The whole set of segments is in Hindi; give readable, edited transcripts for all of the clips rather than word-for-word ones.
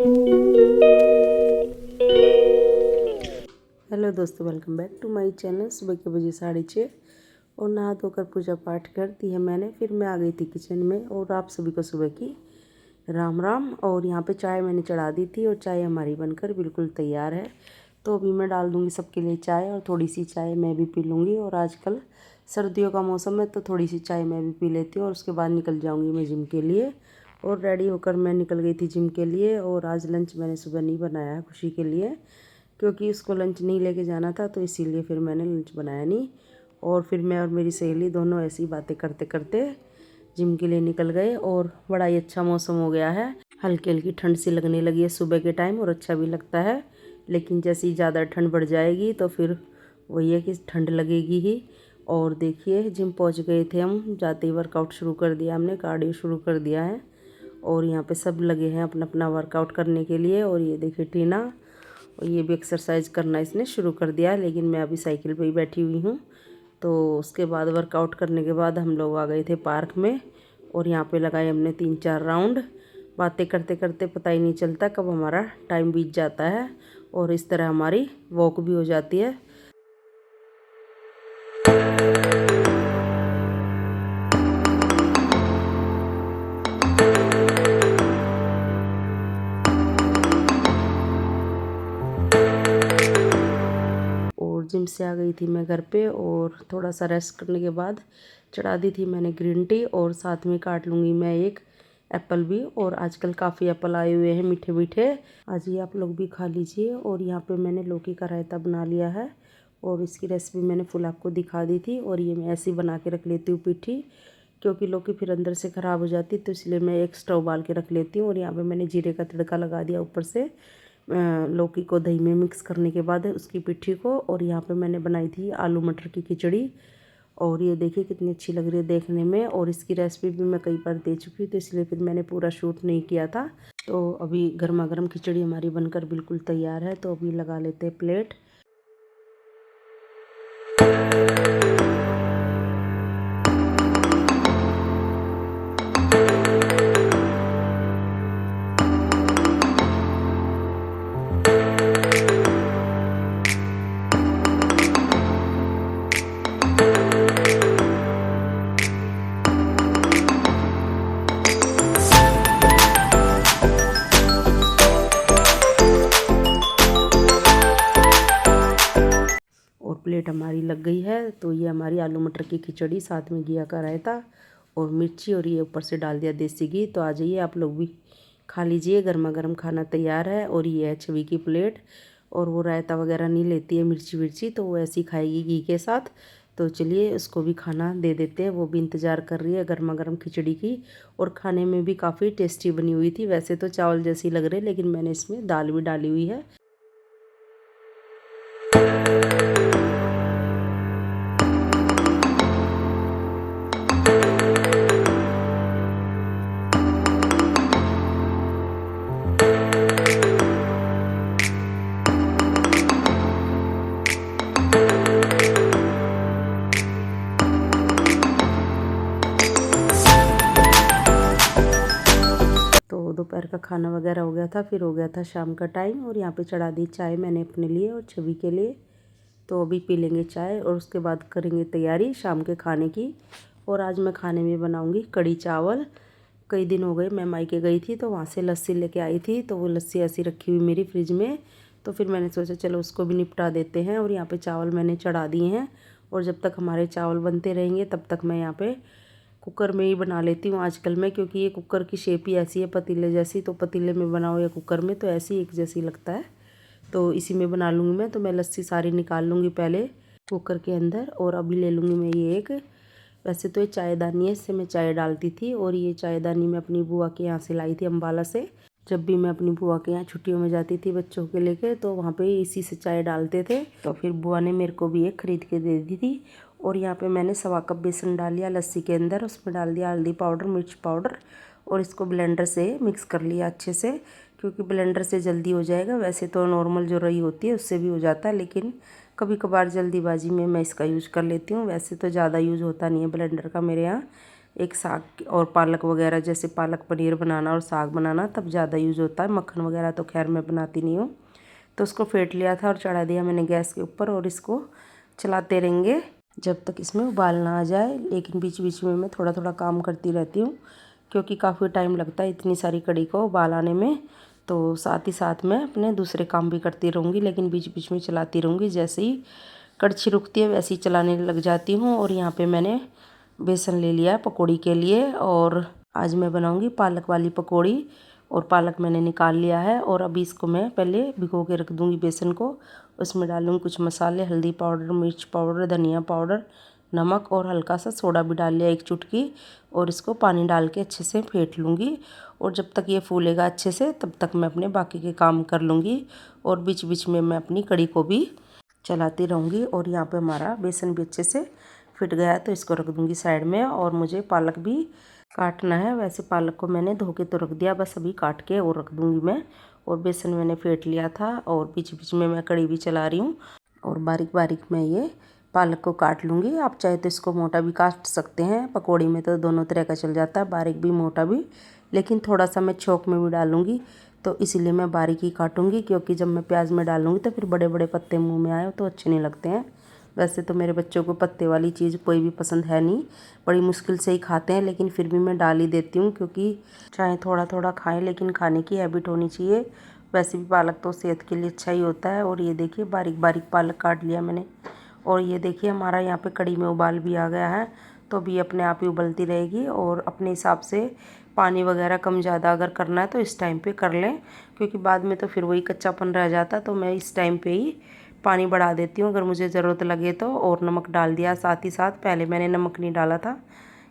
हेलो दोस्तों, welcome back to my channel. सुबह के बजे 6:30 और नहा धोकर पूजा पाठ कर दी है मैंने। फिर मैं आ गई थी किचन में और आप सभी को सुबह की राम राम। और यहाँ पे चाय मैंने चढ़ा दी थी और चाय हमारी बनकर बिल्कुल तैयार है। तो अभी मैं डाल दूँगी सबके लिए चाय और थोड़ी सी चाय मैं भी पी लूँगी। और आजकल सर्दियों का मौसम है तो थोड़ी सी चाय मैं भी पी लेती हूँ और उसके बाद निकल जाऊँगी मैं जिम के लिए। और रेडी होकर मैं निकल गई थी जिम के लिए। और आज लंच मैंने सुबह नहीं बनाया है खुशी के लिए, क्योंकि उसको लंच नहीं लेके जाना था, तो इसीलिए फिर मैंने लंच बनाया नहीं। और फिर मैं और मेरी सहेली दोनों ऐसी बातें करते करते जिम के लिए निकल गए। और बड़ा ही अच्छा मौसम हो गया है, हल्की हल्की ठंड सी लगने लगी है सुबह के टाइम और अच्छा भी लगता है। लेकिन जैसे ही ज़्यादा ठंड बढ़ जाएगी तो फिर वही है कि ठंड लगेगी ही। और देखिए जिम पहुंच गए थे हम, जाते ही वर्कआउट शुरू कर दिया हमने, कार्डियो शुरू कर दिया है। और यहाँ पे सब लगे हैं अपना अपना वर्कआउट करने के लिए। और ये देखिए टीना, और ये भी एक्सरसाइज करना इसने शुरू कर दिया, लेकिन मैं अभी साइकिल पे ही बैठी हुई हूँ। तो उसके बाद वर्कआउट करने के बाद हम लोग आ गए थे पार्क में और यहाँ पे लगाए हमने 3-4 राउंड। बातें करते करते पता ही नहीं चलता कब हमारा टाइम बीत जाता है और इस तरह हमारी वॉक भी हो जाती है। और जिम से आ गई थी मैं घर पे और थोड़ा सा रेस्ट करने के बाद चढ़ा दी थी मैंने ग्रीन टी। और साथ में काट लूँगी मैं एक एप्पल भी। और आजकल काफ़ी एप्पल आए हुए हैं मीठे मीठे, आज ये आप लोग भी खा लीजिए। और यहाँ पे मैंने लौकी का रायता बना लिया है और इसकी रेसिपी मैंने फुल आपको दिखा दी थी। और ये मैं ऐसे ही बना के रख लेती हूँ पीठी, क्योंकि लौकी फिर अंदर से ख़राब हो जाती, तो इसलिए मैं एक स्टोव उबाल के रख लेती हूँ। और यहाँ पे मैंने जीरे का तड़का लगा दिया ऊपर से लौकी को दही में मिक्स करने के बाद उसकी पिट्ठी को। और यहाँ पे मैंने बनाई थी आलू मटर की खिचड़ी, और ये देखिए कितनी अच्छी लग रही है देखने में। और इसकी रेसिपी भी मैं कई बार दे चुकी हूँ, तो इसलिए फिर मैंने पूरा शूट नहीं किया था। तो अभी गर्मा गर्म खिचड़ी हमारी बनकर बिल्कुल तैयार है, तो अभी लगा लेते हैं प्लेट। और प्लेट हमारी लग गई है। तो ये हमारी आलू मटर की खिचड़ी, साथ में घिया का रायता और मिर्ची, और ये ऊपर से डाल दिया देसी घी। तो आ जाइए आप लोग भी खा लीजिए, गर्मा गर्म खाना तैयार है। और ये है छवि की प्लेट, और वो रायता वगैरह नहीं लेती है मिर्ची विर्ची, तो वो ऐसी खाएगी घी के साथ। तो चलिए उसको भी खाना दे देते हैं, वो भी इंतज़ार कर रही है गर्मा गर्म खिचड़ी की। और खाने में भी काफ़ी टेस्टी बनी हुई थी। वैसे तो चावल जैसी लग रहे, लेकिन मैंने इसमें दाल भी डाली हुई है। तो दोपहर का खाना वगैरह हो गया था, फिर हो गया था शाम का टाइम। और यहाँ पे चढ़ा दी चाय मैंने अपने लिए और छवि के लिए। तो अभी पी लेंगे चाय और उसके बाद करेंगे तैयारी शाम के खाने की। और आज मैं खाने में बनाऊंगी कड़ी चावल। कई दिन हो गए मैं मायके गई थी, तो वहाँ से लस्सी लेके आई थी, तो वो लस्सी ऐसी रखी हुई मेरी फ्रिज में। तो फिर मैंने सोचा चलो उसको भी निपटा देते हैं। और यहाँ पे चावल मैंने चढ़ा दिए हैं, और जब तक हमारे चावल बनते रहेंगे तब तक मैं यहाँ पे कुकर में ही बना लेती हूँ आजकल मैं, क्योंकि ये कुकर की शेप ही ऐसी है पतीले जैसी। तो पतीले में बनाओ या कुकर में तो ऐसी एक जैसी लगता है, तो इसी में बना लूँगी मैं। तो मैं लस्सी सारी निकाल लूँगी पहले कुकर के अंदर। और अभी ले लूँगी मैं ये एक, वैसे तो ये चायदानी है, इससे मैं चाय डालती थी। और ये चायदानी मैं अपनी बुआ के यहाँ से लाई थी अम्बाला से। जब भी मैं अपनी बुआ के यहाँ छुट्टियों में जाती थी बच्चों के लेके, तो वहाँ पे इसी से चाय डालते थे। तो फिर बुआ ने मेरे को भी एक खरीद के दे दी थी। और यहाँ पे मैंने 1.25 कप बेसन डाल लिया लस्सी के अंदर, उसमें डाल दिया हल्दी पाउडर, मिर्च पाउडर, और इसको ब्लेंडर से मिक्स कर लिया अच्छे से, क्योंकि ब्लेंडर से जल्दी हो जाएगा। वैसे तो नॉर्मल जो रही होती है उससे भी हो जाता है, लेकिन कभी कभार जल्दीबाजी में मैं इसका यूज़ कर लेती हूँ। वैसे तो ज़्यादा यूज़ होता नहीं है ब्लेंडर का मेरे यहाँ, एक साग और पालक वगैरह, जैसे पालक पनीर बनाना और साग बनाना तब ज़्यादा यूज़ होता है। मक्खन वगैरह तो खैर मैं बनाती नहीं हूँ। तो उसको फेंट लिया था और चढ़ा दिया मैंने गैस के ऊपर, और इसको चलाते रहेंगे जब तक इसमें उबाल ना आ जाए। लेकिन बीच बीच में मैं थोड़ा थोड़ा काम करती रहती हूँ, क्योंकि काफ़ी टाइम लगता है इतनी सारी कड़ी को उबाल आने में। तो साथ ही साथ मैं अपने दूसरे काम भी करती रहूँगी, लेकिन बीच बीच में चलाती रहूँगी। जैसे ही कड़छी रुकती है वैसे ही चलाने लग जाती हूँ। और यहाँ पे मैंने बेसन ले लिया है पकौड़ी के लिए, और आज मैं बनाऊँगी पालक वाली पकौड़ी। और पालक मैंने निकाल लिया है, और अभी इसको मैं पहले भिगो के रख दूँगी बेसन को। उसमें डालूँगी कुछ मसाले, हल्दी पाउडर, मिर्च पाउडर, धनिया पाउडर, नमक और हल्का सा सोडा भी डाल लिया, एक चुटकी। और इसको पानी डाल के अच्छे से फेंट लूँगी। और जब तक ये फूलेगा अच्छे से तब तक मैं अपने बाकी के काम कर लूँगी, और बीच बीच में मैं अपनी कड़ी को भी चलाती रहूँगी। और यहाँ पे हमारा बेसन भी अच्छे से फिट गया है, तो इसको रख दूँगी साइड में। और मुझे पालक भी काटना है। वैसे पालक को मैंने धो के तो रख दिया, बस अभी काट के और रख दूँगी मैं। और बेसन मैंने फेंट लिया था, और बीच बीच में मैं कड़ी भी चला रही हूँ। और बारीक बारीक मैं ये पालक को काट लूँगी। आप चाहे तो इसको मोटा भी काट सकते हैं, पकौड़ी में तो दोनों तरह का चल जाता है, बारीक भी मोटा भी। लेकिन थोड़ा सा मैं छोंक में भी डालूँगी, तो इसीलिए मैं बारीक ही काटूँगी, क्योंकि जब मैं प्याज में डालूँगी तो फिर बड़े बड़े पत्ते मुँह में आए तो अच्छे नहीं लगते हैं। वैसे तो मेरे बच्चों को पत्ते वाली चीज़ कोई भी पसंद है नहीं, बड़ी मुश्किल से ही खाते हैं, लेकिन फिर भी मैं डाल ही देती हूँ, क्योंकि चाहे थोड़ा थोड़ा खाएं लेकिन खाने की हैबिट होनी चाहिए। वैसे भी पालक तो सेहत के लिए अच्छा ही होता है। और ये देखिए बारीक बारीक पालक काट लिया मैंने। और ये देखिए हमारा यहाँ पे कड़ी में उबाल भी आ गया है, तो अभी अपने आप ही उबलती रहेगी। और अपने हिसाब से पानी वगैरह कम ज़्यादा अगर करना है तो इस टाइम पे कर लें, क्योंकि बाद में तो फिर वही कच्चापन रह जाता। तो मैं इस टाइम पे ही पानी बढ़ा देती हूँ अगर मुझे ज़रूरत लगे तो। और नमक डाल दिया साथ ही साथ, पहले मैंने नमक नहीं डाला था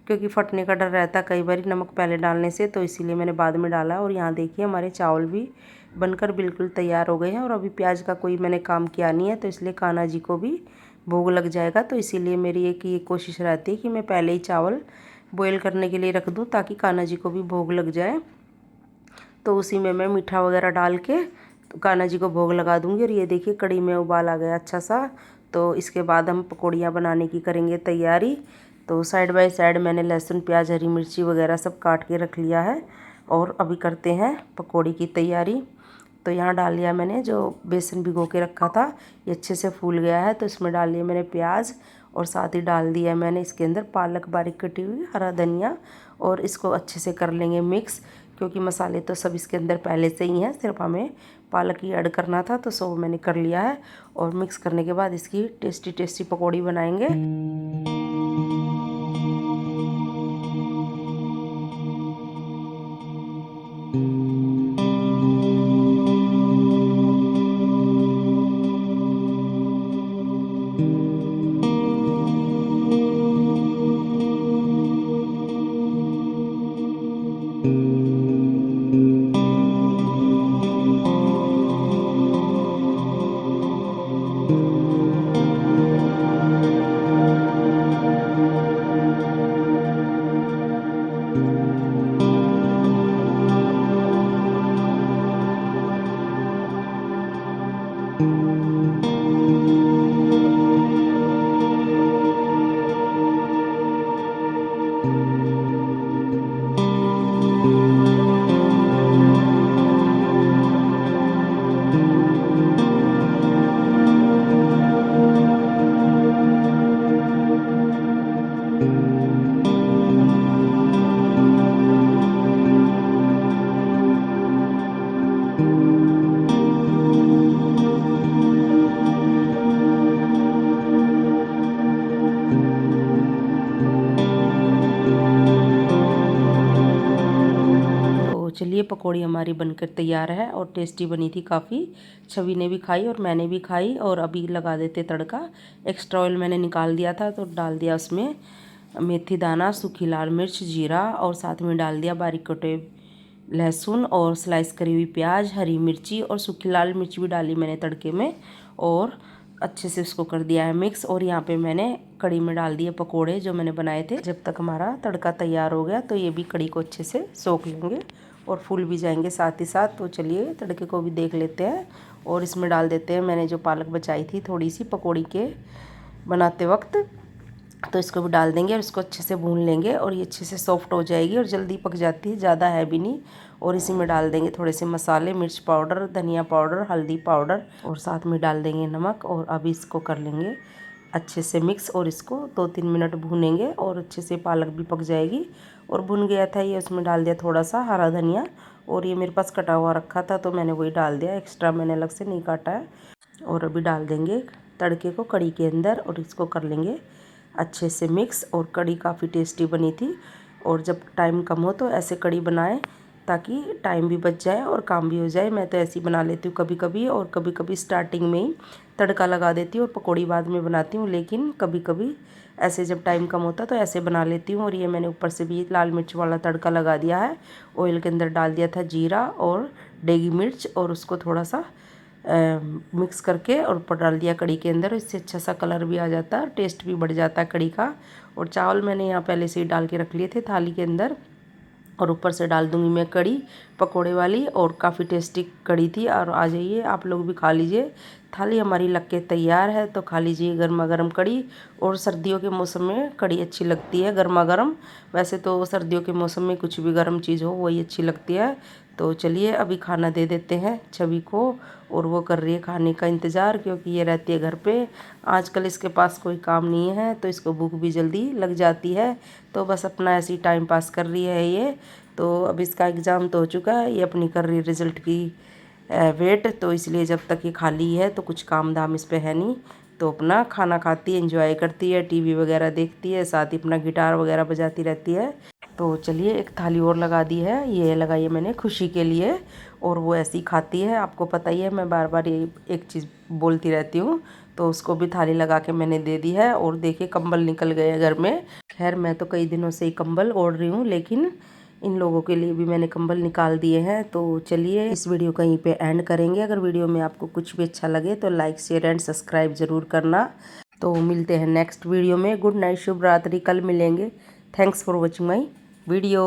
क्योंकि फटने का डर रहता है कई बार नमक पहले डालने से, तो इसीलिए मैंने बाद में डाला। और यहाँ देखिए हमारे चावल भी बनकर बिल्कुल तैयार हो गए हैं। और अभी प्याज का कोई मैंने काम किया नहीं है, तो इसलिए कान्हा जी को भी भोग लग जाएगा। तो इसीलिए मेरी एक ये कोशिश रहती है कि मैं पहले ही चावल बॉईल करने के लिए रख दूँ, ताकि कान्हा जी को भी भोग लग जाए। तो उसी में मैं मीठा वगैरह डाल के तो कान्हा जी को भोग लगा दूँगी। और ये देखिए कड़ी में उबाल आ गया अच्छा सा। तो इसके बाद हम पकौड़ियाँ बनाने की करेंगे तैयारी। तो साइड बाय साइड मैंने लहसुन, प्याज, हरी मिर्ची वगैरह सब काट के रख लिया है, और अभी करते हैं पकौड़ी की तैयारी। तो यहाँ डाल लिया मैंने जो बेसन भिगो के रखा था, ये अच्छे से फूल गया है, तो इसमें डाल लिया मैंने प्याज। और साथ ही डाल दिया मैंने इसके अंदर पालक बारीक कटी हुई, हरा धनिया। और इसको अच्छे से कर लेंगे मिक्स, क्योंकि मसाले तो सब इसके अंदर पहले से ही हैं, सिर्फ हमें पालक ही ऐड करना था, तो सब मैंने कर लिया है। और मिक्स करने के बाद इसकी टेस्टी टेस्टी पकौड़ी बनाएंगे। चलिए पकौड़ी हमारी बनकर तैयार है, और टेस्टी बनी थी काफ़ी। छवि ने भी खाई और मैंने भी खाई। और अभी लगा देते तड़का। एक्स्ट्रा ऑयल मैंने निकाल दिया था, तो डाल दिया उसमें मेथी दाना, सूखी लाल मिर्च, जीरा, और साथ में डाल दिया बारीक कटे लहसुन, और स्लाइस करी हुई प्याज, हरी मिर्ची, और सूखी लाल मिर्च भी डाली मैंने तड़के में। और अच्छे से उसको कर दिया है मिक्स। और यहाँ पे मैंने कड़ी में डाल दिए पकोड़े जो मैंने बनाए थे। जब तक हमारा तड़का तैयार हो गया तो ये भी कड़ी को अच्छे से सोख लेंगे और फूल भी जाएंगे साथ ही साथ। तो चलिए तड़के को भी देख लेते हैं, और इसमें डाल देते हैं मैंने जो पालक बचाई थी थोड़ी सी पकौड़ी के बनाते वक्त। तो इसको भी डाल देंगे और इसको अच्छे से भून लेंगे और ये अच्छे से सॉफ्ट हो जाएगी और जल्दी पक जाती है, ज़्यादा है भी नहीं। और इसी में डाल देंगे थोड़े से मसाले, मिर्च पाउडर, धनिया पाउडर, हल्दी पाउडर और साथ में डाल देंगे नमक। और अभी इसको कर लेंगे अच्छे से मिक्स और इसको 2-3 मिनट भूनेंगे और अच्छे से पालक भी पक जाएगी। और भुन गया था ये, उसमें डाल दिया थोड़ा सा हरा धनिया और ये मेरे पास कटा हुआ रखा था तो मैंने वही डाल दिया, एक्स्ट्रा मैंने अलग से नहीं काटा है। और अभी डाल देंगे तड़के को कढ़ी के अंदर और इसको कर लेंगे अच्छे से मिक्स। और कढ़ी काफ़ी टेस्टी बनी थी। और जब टाइम कम हो तो ऐसे कढ़ी बनाएं ताकि टाइम भी बच जाए और काम भी हो जाए। मैं तो ऐसे ही बना लेती हूँ कभी कभी, और कभी कभी स्टार्टिंग में ही तड़का लगा देती हूँ और पकौड़ी बाद में बनाती हूँ। लेकिन कभी कभी ऐसे जब टाइम कम होता तो ऐसे बना लेती हूँ। और ये मैंने ऊपर से भी लाल मिर्च वाला तड़का लगा दिया है। ऑयल के अंदर डाल दिया था जीरा और डेगी मिर्च और उसको थोड़ा सा मिक्स करके और ऊपर डाल दिया कढ़ी के अंदर। इससे अच्छा सा कलर भी आ जाता है, टेस्ट भी बढ़ जाता है कढ़ी का। और चावल मैंने यहाँ पहले से ही डाल के रख लिए थे थाली के अंदर। और ऊपर से डाल दूंगी मैं कढ़ी पकोड़े वाली, और काफ़ी टेस्टी कढ़ी थी। और आ जाइए आप लोग भी खा लीजिए। थाली हमारी लग के तैयार है, तो खा लीजिए गर्मा गर्म कढ़ी। और सर्दियों के मौसम में कढ़ी अच्छी लगती है गर्मा गर्म। वैसे तो सर्दियों के मौसम में कुछ भी गर्म चीज़ हो वही अच्छी लगती है। तो चलिए अभी खाना दे देते हैं छवि को, और वो कर रही है खाने का इंतज़ार, क्योंकि ये रहती है घर पे। आजकल इसके पास कोई काम नहीं है तो इसको भूख भी जल्दी लग जाती है। तो बस अपना ऐसे ही टाइम पास कर रही है ये। तो अब इसका एग्ज़ाम तो हो चुका है, ये अपनी कर रही है रिज़ल्ट की वेट। तो इसलिए जब तक ये खाली है तो कुछ काम धाम इस पे है नहीं, तो अपना खाना खाती है, एंजॉय करती है, टीवी वगैरह देखती है, साथ ही अपना गिटार वगैरह बजाती रहती है। तो चलिए एक थाली और लगा दी है, ये लगाई है मैंने खुशी के लिए। और वो ऐसी खाती है, आपको पता ही है मैं बार बार ये एक चीज़ बोलती रहती हूँ। तो उसको भी थाली लगा के मैंने दे दी है। और देखिए कंबल निकल गए घर में। खैर मैं तो कई दिनों से ही कंबल ओढ़ रही हूँ, लेकिन इन लोगों के लिए भी मैंने कंबल निकाल दिए हैं। तो चलिए इस वीडियो कहीं पे एंड करेंगे। अगर वीडियो में आपको कुछ भी अच्छा लगे तो लाइक शेयर एंड सब्सक्राइब ज़रूर करना। तो मिलते हैं नेक्स्ट वीडियो में। गुड नाइट, शुभ रात्रि, कल मिलेंगे। Thanks for watching my video.